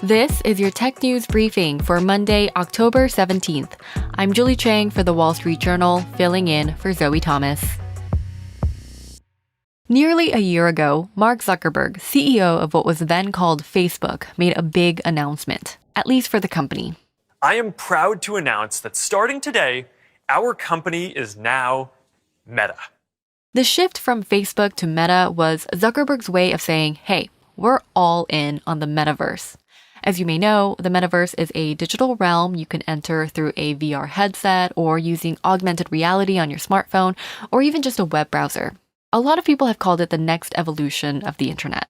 This is your tech news briefing for Monday, October 17th. I'm Julie Chang for the Wall Street Journal, filling in for Zoe Thomas. Nearly a year ago, Mark Zuckerberg, CEO of what was then called Facebook, made a big announcement, at least for the company. I am proud to announce that starting today, our company is now Meta. The shift from Facebook to Meta was Zuckerberg's way of saying, hey, we're all in on the Metaverse. As you may know, the Metaverse is a digital realm you can enter through a VR headset or using augmented reality on your smartphone or even just a web browser. A lot of people have called it the next evolution of the internet.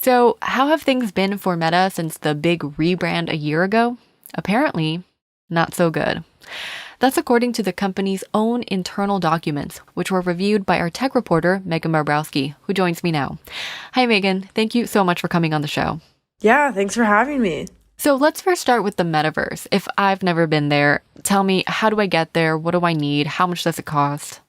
So how have things been for Meta since the big rebrand a year ago? Apparently, not so good. That's according to the company's own internal documents, which were reviewed by our tech reporter, Megan Barbrowski, who joins me now. Hi, Megan. Thank you so much for coming on the show. Yeah, thanks for having me. So let's first start with the Metaverse. If I've never been there, tell me, how do I get there? What do I need? How much does it cost?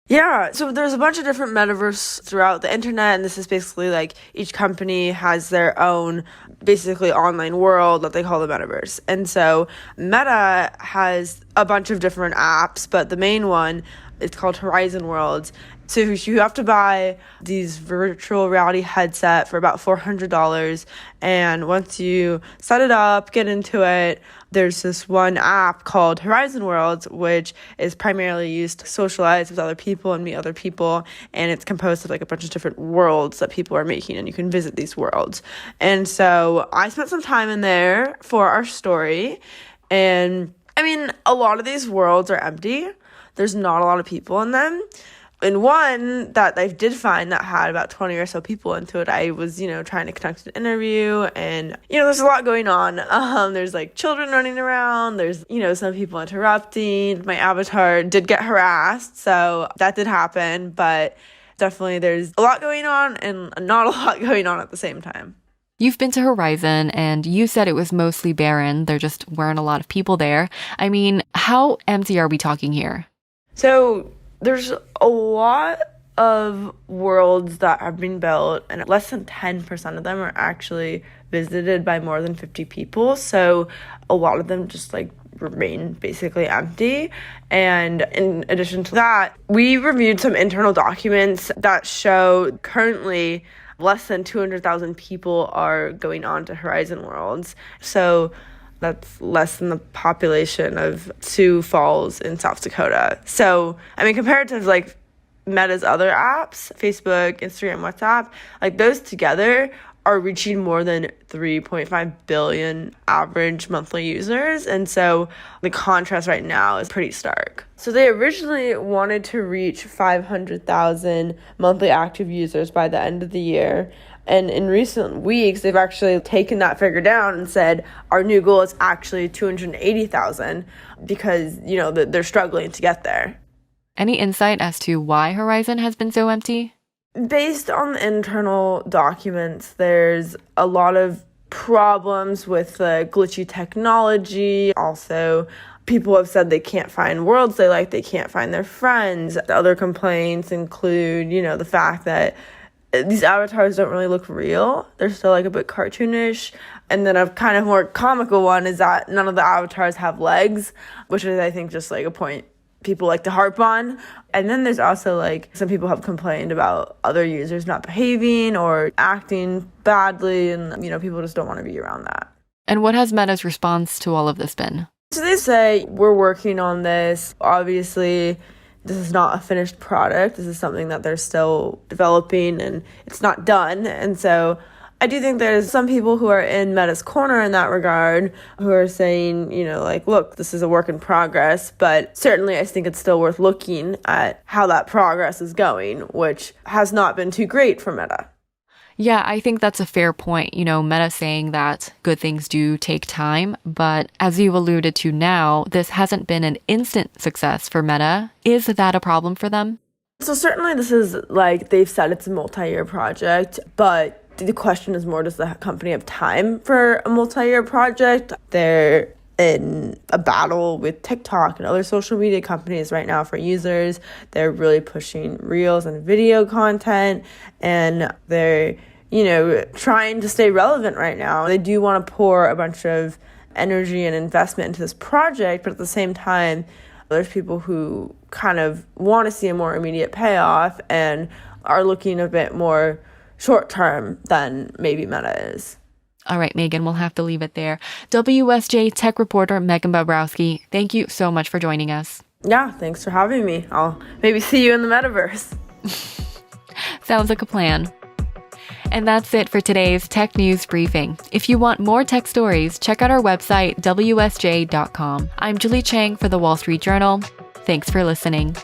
Yeah, so there's a bunch of different metaverse throughout the internet, and this is basically like each company has their own basically online world that they call the metaverse. And so Meta has a bunch of different apps, but the main one is called Horizon Worlds. So you have to buy these virtual reality headset for about $400. And once you set it up, get into it, there's this one app called Horizon Worlds, which is primarily used to socialize with other people and meet other people. And it's composed of like a bunch of different worlds that people are making, and you can visit these worlds. And so I spent some time in there for our story. And I mean, a lot of these worlds are empty. There's not a lot of people in them. And one that I did find that had about 20 or so people into it, I was, trying to conduct an interview, and, there's a lot going on. There's like children running around. There's, some people interrupting. My avatar did get harassed, so that did happen. But definitely there's a lot going on and not a lot going on at the same time. You've been to Horizon, and you said it was mostly barren. There just weren't a lot of people there. I mean, how empty are we talking here? So there's a lot of worlds that have been built, and less than 10% of them are actually visited by more than 50 people. So a lot of them just remain basically empty. And in addition to that, we reviewed some internal documents that show currently less than 200,000 people are going on to Horizon Worlds. So that's less than the population of Sioux Falls in South Dakota. So, I mean, compared to Meta's other apps, Facebook, Instagram, WhatsApp, those together are reaching more than 3.5 billion average monthly users. And so the contrast right now is pretty stark. So they originally wanted to reach 500,000 monthly active users by the end of the year. And in recent weeks, they've actually taken that figure down and said, our new goal is actually 280,000 because, they're struggling to get there. Any insight as to why Horizon has been so empty? Based on the internal documents, there's a lot of problems with the glitchy technology. Also, people have said they can't find worlds they like, they can't find their friends. Other complaints include, the fact that these avatars don't really look real. They're still a bit cartoonish. And then a kind of more comical one is that none of the avatars have legs, which is, I think, just a point people like to harp on. And then there's also some people have complained about other users not behaving or acting badly, and people just don't want to be around that. And what has Meta's response to all of this been? So they say, we're working on this. Obviously, this is not a finished product. This is something that they're still developing, and it's not done. And so I do think there's some people who are in Meta's corner in that regard who are saying, look, this is a work in progress. But certainly I think it's still worth looking at how that progress is going, which has not been too great for Meta. Yeah, I think that's a fair point. Meta saying that good things do take time, but as you alluded to now, this hasn't been an instant success for Meta. Is that a problem for them? So certainly this is they've said it's a multi-year project, but the question is more, does the company have time for a multi-year project? They're in a battle with TikTok and other social media companies right now for users. They're really pushing reels and video content, and they're trying to stay relevant right now. They do want to pour a bunch of energy and investment into this project, but at the same time, there's people who kind of want to see a more immediate payoff and are looking a bit more short term than maybe Meta is. All right, Megan, we'll have to leave it there. WSJ tech reporter Megan Bobrowski, thank you so much for joining us. Yeah, thanks for having me. I'll maybe see you in the metaverse. Sounds like a plan. And that's it for today's Tech News Briefing. If you want more tech stories, check out our website, WSJ.com. I'm Julie Chang for The Wall Street Journal. Thanks for listening.